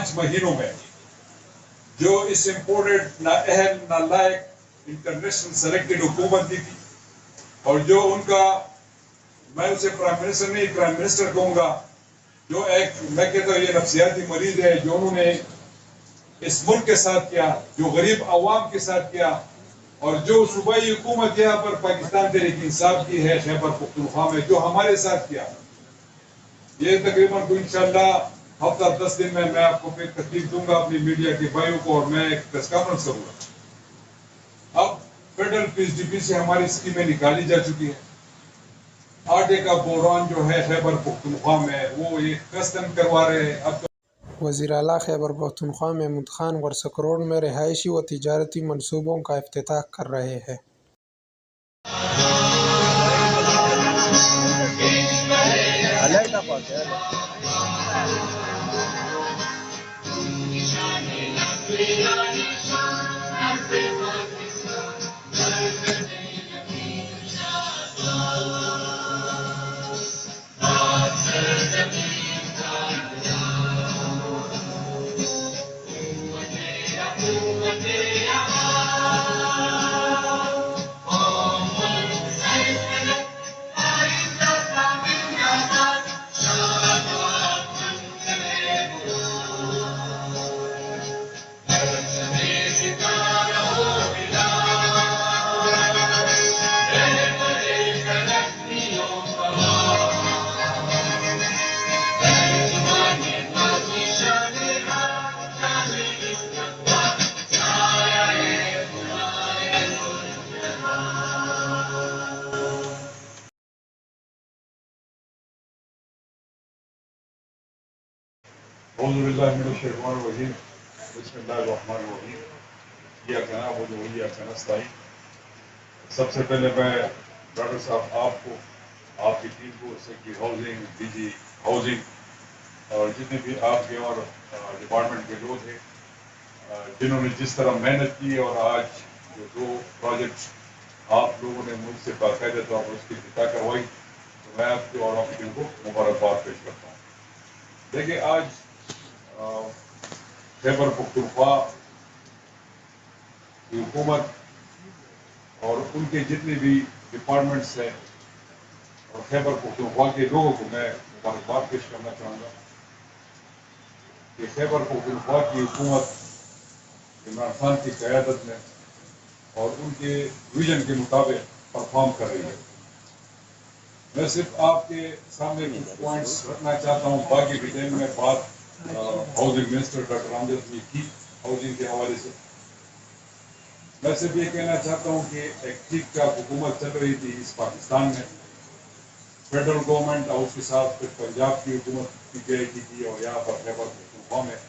5 مہینوں میں جو اس امپورٹڈ نااہل نالائق انٹرنیشنل سلیکٹڈ حکومت دی تھی، اور جو ان کا، میں اسے پرائم منسٹر نہیں پرائم منسٹر کہوں گا، جو ایک میں کہتا ہوں یہ نفسیاتی مریض ہے، جو انہوں نے اس ملک کے ساتھ کیا، جو غریب عوام کے ساتھ کیا، اور جو صوبائی حکومت یہاں پر پاکستان تحریک انصاف کی ہے خیبر پختونخوا میں، جو ہمارے ساتھ کیا، یہ تقریباً کوئی انشاءاللہ ہفتہ 10 دن میں آپ کو پھر تکلیف دوں گا اپنی میڈیا کے بھائیوں کو، اور میں ایک پریس کانفرنس کروں گا۔ اب فیڈرل پیس ڈی پی سے ہماری اسکیمیں نکالی جا چکی ہیں۔ آٹے کا بحران جو ہے خیبر پختونخوا میں، وہ یہ قصداً کروا رہے ہیں۔ اب وزیر اعلیٰ خیبر پختونخوا محمود خان ورثہ روڈ میں رہائشی و تجارتی منصوبوں کا افتتاح کر رہے ہیں۔ اعوذ باللہ من الشیطان الرجیم، بسم اللہ الرحمن الرحیم، ایاک نعبد و ایاک نستعین۔ سب سے پہلے میں ڈاکٹر صاحب آپ کو، آپ کی ٹیم کو، secretary housing, D G housing, اور جتنے بھی آپ کے اور ڈپارٹمنٹ کے لوگ ہیں جنہوں نے جس طرح محنت کی، اور آج جو 2 پروجیکٹس آپ لوگوں نے مجھ سے باقاعدہ طور پر اس کی افتتاح کروائی، تو میں آپ کو اور آپ کی ٹیم کو مبارکباد پیش کرتا ہوں۔ دیکھیں، آج خیبر پختونخوا کی حکومت اور ان کے جتنے بھی ڈپارٹمنٹس ہیں اور خیبر پختونخوا کے لوگوں کو میں مبارکباد پیش کرنا چاہوں گا کہ خیبر پختونخوا کی حکومت عمران خان کی قیادت میں اور ان کے ویژن کے مطابق پرفارم کر رہی ہے۔ میں صرف آپ کے سامنے کچھ پوائنٹس رکھنا چاہتا ہوں، باقی ڈیٹیل میں بات ہاؤسنگ منسٹر ڈاکٹر امجد نے کی ہاؤسنگ کے حوالے سے۔ میں صرف یہ کہنا چاہتا ہوں کہ ایک ٹھیک ٹھاک حکومت چل رہی تھی اس پاکستان میں، فیڈرل گورنمنٹ اور اس کے ساتھ پھر پنجاب کی حکومت کی گئی تھی اور یہاں پر خیبر پختونخوا میں،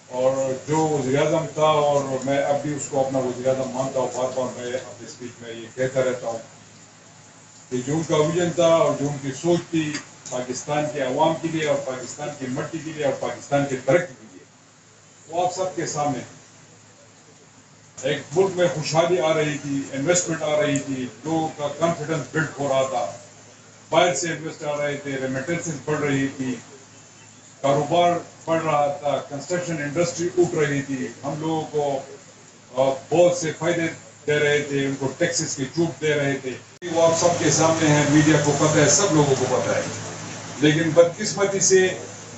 اور جو وزیر اعظم تھا، اور میں اب بھی اس کو اپنا وزیر اعظم مانتا ہوں، بار بار میں اپنی اسپیچ میں یہ کہتا رہتا ہوں کہ جو ان کا ویژن تھا اور جو ان کی سوچ تھی پاکستان کے عوام کے لیے اور پاکستان کی مٹی کے لیے اور پاکستان کی ترقی کے لیے، وہ آپ سب کے سامنے ہے۔ ایک ملک میں خوشحالی آ رہی تھی، انویسٹمنٹ آ رہی تھی، لوگوں کا کانفیڈنس بلڈ ہو رہا تھا، باہر سے انویسٹ آ رہے تھے، ریمیٹنسز بڑھ رہی تھی، کاروبار بڑھ رہا تھا، کنسٹرکشن انڈسٹری اٹھ رہی تھی، ہم لوگوں کو بہت سے فائدے دے رہے تھے، ان کو ٹیکسز کی چھوٹ دے رہے تھے۔ وہ آپ سب کے سامنے ہیں، میڈیا کو پتہ ہے، سب لوگوں کو پتہ ہے۔ لیکن بدقسمتی سے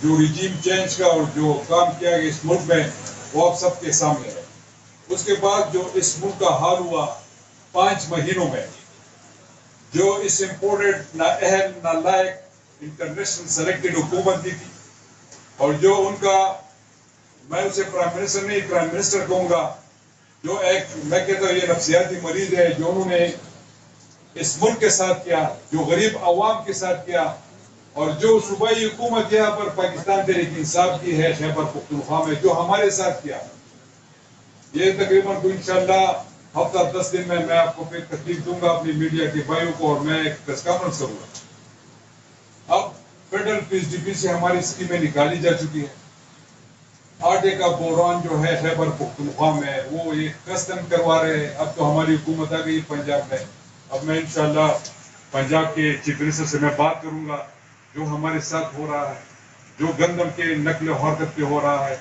جو ریجیم چینج کا اور جو کام کیا گیا اس ملک میں، وہ آپ سب کے سامنے ہے۔ اس کے بعد جو اس ملک کا حال ہوا 5 مہینوں میں، جو اس امپورٹڈ نااہل نالائق انٹرنیشنل سلیکٹڈ حکومت دی تھی، اور جو ان کا، میں اسے پرائم منسٹر نہیں پرائم منسٹر کہوں گا، جو ایک میں کہتا ہوں یہ نفسیاتی مریض ہے، جو انہوں نے اس ملک کے ساتھ کیا، جو غریب عوام کے ساتھ کیا، اور جو صوبائی حکومت یہاں پر پاکستان تحریک انصاف کی ہے خیبر پختونخوا میں، جو ہمارے ساتھ کیا، یہ تقریباً کوئی انشاءاللہ ہفتہ 10 دن میں آپ کو پھر تکلیف دوں گا اپنی میڈیا کے بھائیوں کو، اور میں ایک پریس کانفرنس کروں گا۔ اب فیڈرل پیس ڈی پی سے ہماری اسکیمیں نکالی جا چکی ہیں۔ آٹے کا بحران جو ہے خیبر پختونخوا میں، وہ یہ قصداً کروا رہے ہیں۔ اب تو ہماری حکومت آ گئی پنجاب میں، اب میں انشاءاللہ پنجاب کے چیف منسٹر سے میں بات کروں گا جو ہمارے ساتھ ہو رہا ہے، جو گندم کے نقل و حرکت پہ ہو رہا ہے،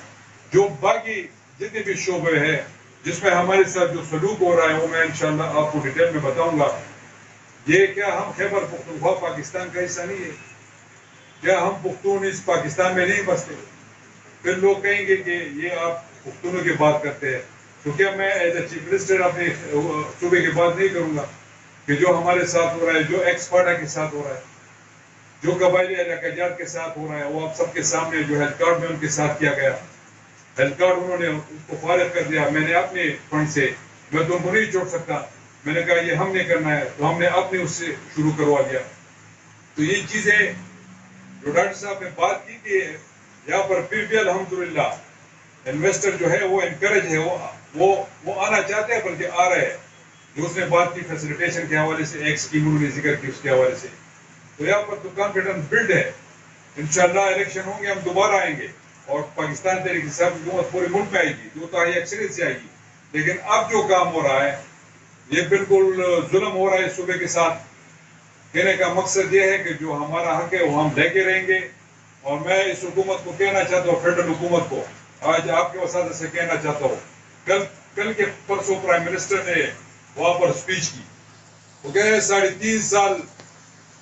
جو باقی جتنے بھی شعبے ہیں جس میں ہمارے ساتھ جو سلوک ہو رہا ہے وہ میں انشاءاللہ آپ کو ڈیٹیل میں بتاؤں گا. یہ کیا ہم خیبر پختونخوا پاکستان کا حصہ نہیں ہے؟ کیا ہم پختون اس پاکستان میں نہیں بستے؟ پھر لوگ کہیں گے کہ یہ آپ پختونوں کی بات کرتے ہیں، تو کیا میں ایز اے چیف منسٹر اپنے صوبے کی بات نہیں کروں گا کہ جو ہمارے ساتھ ہو رہا ہے، جو ایکس پارٹا کے ساتھ ہو رہا ہے، جو قبائلی علاقہ جات کے ساتھ ہو رہا ہے، وہ آپ سب کے سامنے جو ہیلتھ کارڈ میں ان کے ساتھ کیا گیا، ہیلتھ کارڈ انہوں نے اس کو فارغ کر دیا. میں نے اپنے فنڈ سے، میں تو ان کو نہیں چھوڑ سکتا، میں نے کہا یہ ہم نے کرنا ہے، تو ہم نے اپنے اس سے شروع کروا دیا. تو یہ چیزیں جو ڈاکٹر صاحب نے بات کی کہ یہاں پر پھر بھی الحمدللہ انویسٹر جو ہے وہ انکریج ہے، وہ آنا چاہتے ہیں، بلکہ آ رہے ہیں. جو اس نے بات کی فیسیلیٹیشن کے حوالے سے، ایک اسکیم انہوں نے ذکر کی اس کے حوالے سے، تو یہاں پر تو کانفیڈنس بلڈ ہے. انشاءاللہ الیکشن ہوں گے، ہم دوبارہ آئیں گے اور پاکستان تحریک انصاف کی حکومت پورے ملک میں آئے گی، جو تو اکثریت سے آئے گی. لیکن اب جو کام ہو رہا ہے یہ بالکل ظلم ہو رہا ہے اس صوبے کے ساتھ. کہنے کا مقصد یہ ہے کہ جو ہمارا حق ہے وہ ہم لے کے رہیں گے. اور میں اس حکومت کو کہنا چاہتا ہوں، فیڈرل حکومت کو آج آپ کے وسادت سے کہنا چاہتا ہوں، کل کے پرسوں پرائم منسٹر نے وہاں پر اسپیچ کی، وہ کہہ رہے 3.5 سال،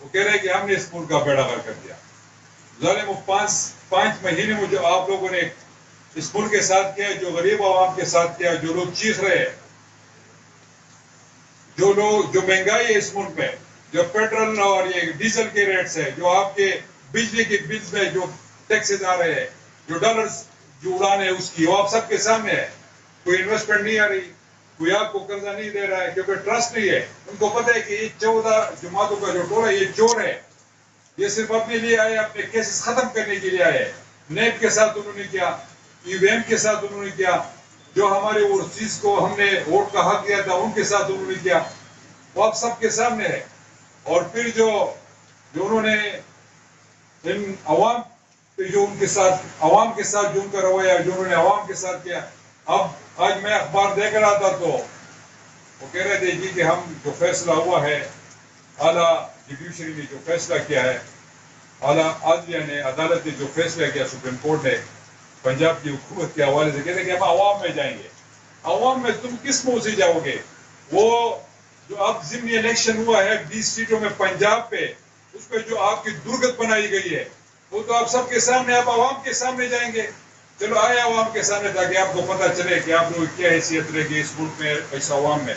وہ کہہ رہے کہ ہم نے اس ملک کا بیڑا غرق کر دیا. ظالم، 5 مہینے میں جو آپ لوگوں نے اس ملک کے ساتھ کیا، جو غریب عوام کے ساتھ کیا، جو لوگ چیخ رہے ہیں، جو مہنگائی ہے اس ملک میں، جو پیٹرول اور یہ ڈیزل کے ریٹس ہے، جو آپ کے بجلی کے بلز میں جو ٹیکسز آ رہے ہیں، جو ڈالرز جو اڑان ہے اس کی، وہ آپ سب کے سامنے ہے. کوئی انویسٹمنٹ نہیں آ رہی، کوئی آپ کو قرضہ نہیں دے رہا ہے، کیونکہ ٹرسٹ نہیں ہے. ان کو پتہ ہے کہ یہ 14 جماعتوں کا جو ٹولہ ہے یہ چور ہے، یہ صرف اپنے لیے آئے، اپنے کیسز ختم کرنے کے لیے آئے. نیب کے ساتھ انہوں نے کیا، EVM کے ساتھ انہوں نے کیا، جو ہمارے اوورسیز کو ہم نے ووٹ کا حق دیا تھا ان کے ساتھ انہوں نے کیا، وہ آپ سب کے سامنے ہے. اور پھر جو انہوں نے ان عوام پہ جو ان کے ساتھ، عوام کے ساتھ جو ان کا رویہ، جو انہوں نے عوام کے ساتھ کیا. اب آج میں اخبار دیکھ رہا تھا تو وہ کہہ رہے تھے جی کہ ہم جو فیصلہ ہوا ہے، اعلیٰ جوڈیشری نے جو فیصلہ کیا ہے، اعلیٰ عدلیہ نے، عدالت نے جو فیصلہ کیا، سپریم کورٹ نے پنجاب کی حکومت کے حوالے سے، کہتے ہیں کہ ہم عوام میں جائیں گے. عوام میں تم کس منہ سے جاؤ گے؟ وہ جو اب ضمنی الیکشن ہوا ہے 20 سیٹوں میں پنجاب پہ، اس پہ جو آپ کی درگت بنائی گئی ہے، وہ تو آپ سب کے سامنے، آپ عوام کے سامنے جائیں گے. چلو آئے عوام کے سامنے تاکہ آپ کو پتہ چلے کہ آپ لوگ کیا حیثیت رہے گی اس ملک میں، اس عوام میں.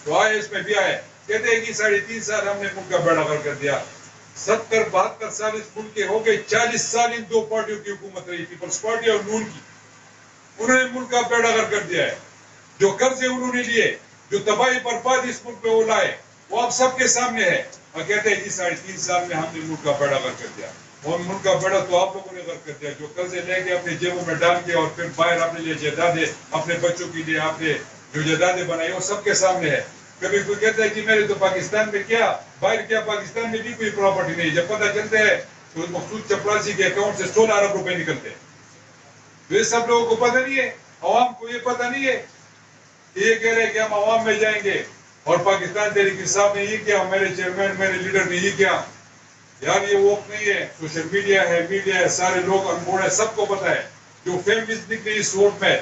تو آئے، اس میں بھی آئے. کہتے ہیں کہ 3.5 سال ہم نے ملک کا بیڑا غرق کر دیا. 72 سال اس ملک کے ہو گئے، 40 سال ان دو پارٹیوں کی حکومت رہی، پیپلز پارٹی اور نون کی. انہوں نے ملک کا بیڑا غرق کر دیا ہے. جو قرضے انہوں نے لیے، جو تباہی بربادی اس ملک پہ وہ لائے، وہ آپ سب کے سامنے ہے. اور کہتے ہیں کہ 3.5 سال میں ہم نے ملک کا بیڑا غرق کر دیا. اور ملک کا بیڑا تو آپ لوگوں نے غرق کر دیا، جو قرضے لے کے اپنے جیبوں میں ڈال کے اور پھر باہر اپنے لیے جائیدادیں، اپنے بچوں کے لیے آپ نے جو جائیدادیں بنائی، وہ سب کے سامنے ہے. کبھی کوئی کہتا ہے کہ میرے تو پاکستان میں کیا، باہر کیا، پاکستان میں بھی کوئی پراپرٹی نہیں. جب پتہ چلتا ہے تو مخصوص چپراسی کے اکاؤنٹ سے 16 ارب روپے نکلتے ہیں. تو یہ سب لوگوں کو پتہ نہیں ہے، عوام کو یہ پتہ نہیں ہے کہ یہ کہہ رہے ہیں کہ ہم عوام میں جائیں گے اور پاکستان تحریک انصاف نے یہ کیا، میرے چیئرمین، میرے لیڈر نے یہ کیا. یار یہ وقت نہیں ہے. سوشل میڈیا ہے، سارے لوگ انموڑ ہیں، سب کو پتہ ہے. جو فیملیز نکلی اس ووٹ میں،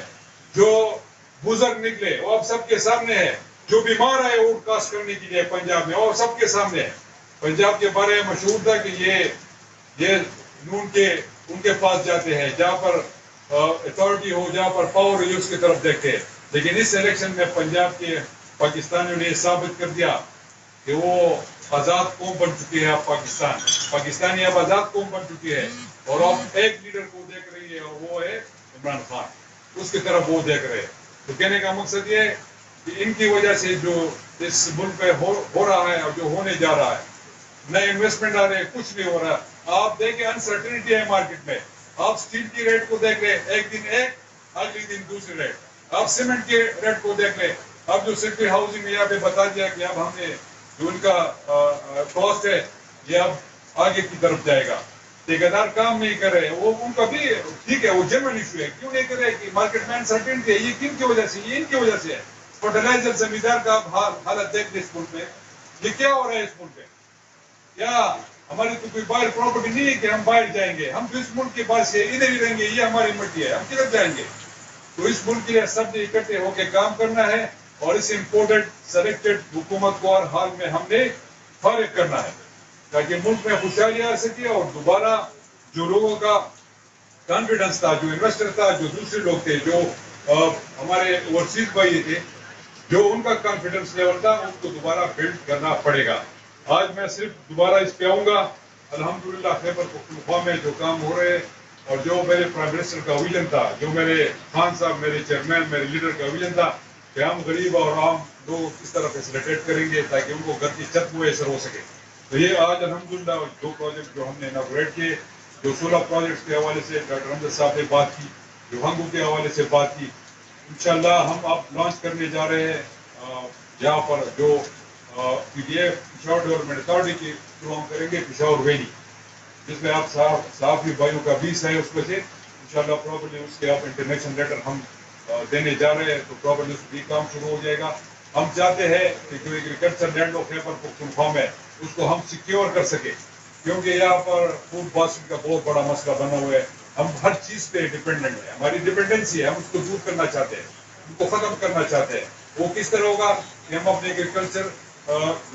جو بزرگ نکلے، وہ اب سب کے سامنے ہے. جو بیمار آئے ووٹ کاسٹ کرنے کے لیے پنجاب میں، وہ سب کے سامنے ہے. پنجاب کے بارے میں مشہور تھا کہ یہ نون کے ان کے پاس جاتے ہیں، جہاں پر اتھارٹی ہو، جہاں پر پاور ہو، اس کی طرف دیکھتے ہیں. لیکن اس الیکشن میں پنجاب کے پاکستانیوں نے یہ ثابت کر دیا کہ وہ آزاد قوم بن چکی ہے. اب پاکستانی اب آزاد قوم بن چکی ہے. اور اب ایک لیڈر کو دیکھ رہی ہے اور وہ ہے عمران خان. اس کی طرف وہ دیکھ رہے ہیں. تو کہنے کا مقصد یہ ہے کہ ان کی وجہ سے جو اس ملک میں ہو رہا ہے اور جو ہونے جا رہا ہے، نئے انویسٹمنٹ آ رہے ہیں، کچھ نہیں ہو رہا. آپ دیکھیں انسرٹنٹی ہے مارکیٹ میں. آپ اسٹیل کی ریٹ کو دیکھ لیں، ایک دن ایک، اگلی دن دوسری ریٹ. آپ سیمنٹ کے ریٹ کو دیکھ لیں. اب جو سیکٹری ہاؤسنگ نے یہاں پہ بتا دیا کہ اب ہم نے جو ان کا کاسٹ ہے یہ اب آگے کی طرف جائے گا. ٹھیکیدار کام نہیں کر رہے، وہ ان کا بھی ٹھیک ہے، وہ جنرل ایشو ہے. کیوں نہیں کر رہے کہ مارکیٹ میں انسرٹنٹی ہے. یہ کن کی وجہ سے؟ یہ ان کی وجہ سے ہے. فرٹیلائزر زمیندار کا حالت دیکھ لیں اس ملک میں. یہ کیا ہو رہا ہے اس ملک میں؟ کیا ہماری تو کوئی باہر پراپرٹی نہیں ہے کہ ہم باہر جائیں گے. ہم تو اس ملک کے بعد سے ادھر ہی رہیں گے. یہ ہماری مٹی ہے, ہم کدھر جائیں گے؟ تو اس ملک کے لیے سب نے اکٹھے ہو کے کام کرنا ہے اور اس امپورٹنٹ سلیکٹڈ حکومت کو ہر حال میں ہم نے فارغ کرنا ہے تاکہ ملک میں خوشحالی آ سکے اور دوبارہ جو لوگوں کا کانفیڈنس تھا, جو انویسٹر تھا, جو دوسرے لوگ تھے, جو ہمارے اوورسیز بھائی تھے, جو ان کا کانفیڈنس لیول تھا, ان کو دوبارہ بلڈ کرنا پڑے گا. آج میں صرف دوبارہ اس پہ آؤں گا. الحمدللہ خیبر پختونخوا میں جو کام ہو رہے اور جو میرے پرائم منسٹر کا ویژن تھا, جو میرے خان صاحب, میرے چیئرمین, میرے لیڈر کا ویژن تھا کہ ہم غریب اور عام لوگ کس طرح فیسیلیٹیٹ کریں گے تاکہ ان کو گھر کی چھت میسر ہو سکے. تو یہ آج الحمدللہ دو پروجیکٹ جو ہم نے اناگوریٹ کیے, جو 16 پروجیکٹس کے حوالے سے ڈاکٹر حمزہ صاحب نے بات کی, جو ہنگو کے حوالے سے بات کی, انشاءاللہ ہم اب لانچ کرنے جا رہے ہیں یہاں پر جو P D F Peshawar development authority کے تھرو ہم کریں گے پشاور ویلی, جس میں آپ صحافی بھائیوں کا 20 ہے اس میں سے انشاءاللہ پراپرلی اس کے آپ انٹرنیشنل لیٹر ہم دینے جا رہے ہیں تو پراپرلی اس بھی کام شروع ہو جائے گا. ہم چاہتے ہیں کہ جو agriculture land of Khyber Pakhtunkhwa ہے اس کو ہم سیکیور کر سکیں, کیونکہ یہاں پر فوڈ باسکٹ کا بہت بڑا مسئلہ بنا ہوا ہے. ہم ہر چیز پہ ڈیپینڈنٹ ہیں, ہماری ڈیپینڈنسی ہے, ہم اس کو دور کرنا چاہتے ہیں, ان کو ختم کرنا چاہتے ہیں. وہ کس طرح ہوگا کہ ہم اپنے ایگریکلچر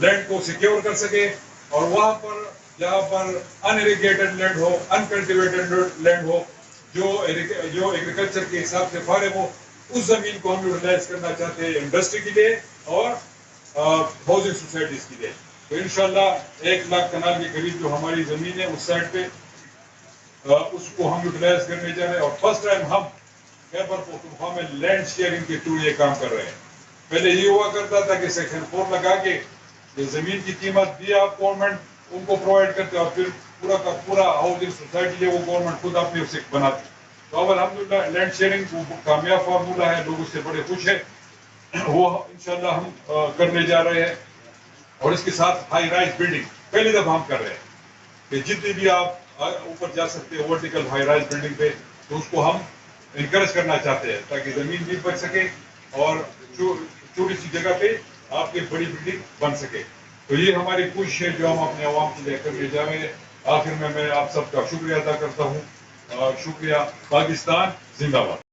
لینڈ کو سیکیور کر سکیں اور وہاں پر جہاں پر ان ایریگیٹڈ لینڈ ہو, ان کلٹیویٹڈ لینڈ ہو, جو ایگریکلچر کے حساب سے فارغ ہو, اس زمین کو ہم یوٹیلائز کرنا چاہتے ہیں انڈسٹری کے لیے اور ہاؤسنگ سوسائٹیز کے لیے. تو انشاءاللہ 1 لاکھ کنال کے قریب جو ہماری زمین ہے اس سائڈ پہ اس کو ہم یوٹیلائز کرنے جا رہے ہیں اور فرسٹ ٹائم ہم خیبر پختونخوا میں لینڈ شیئرنگ کے تھرو یہ کام کر رہے ہیں. پہلے یہ ہوا کرتا تھا کہ سیکشن 4 لگا کے جو زمین کی قیمت دی آپ گورنمنٹ ان کو پرووائڈ کرتے اور پھر پورا کا پورا ہاؤسنگ سوسائٹی ہے وہ گورنمنٹ خود اپنے سے بناتی. تو اب الحمدللہ لینڈ شیئرنگ کامیاب فارمولہ ہے, لوگ اس سے بڑے خوش ہیں. وہ انشاءاللہ ہم کرنے جا رہے ہیں اور اس کے ساتھ ہائی رائز بلڈنگ پہلی دفعہ ہم کر رہے ہیں کہ جتنے بھی آپ اوپر جا سکتے ہیں ورٹیکل ہائی رائز بلڈنگ پہ, تو اس کو ہم انکریج کرنا چاہتے ہیں تاکہ زمین بھی بچ سکے اور چھوٹی سی جگہ پہ آپ کی بڑی بلڈنگ بن سکے. تو یہ ہماری کوشش ہے جو ہم اپنے عوام کے لیے کرنے جا رہے ہیں. آخر میں آپ سب کا شکریہ ادا کرتا ہوں. شکریہ. پاکستان زندہ باد.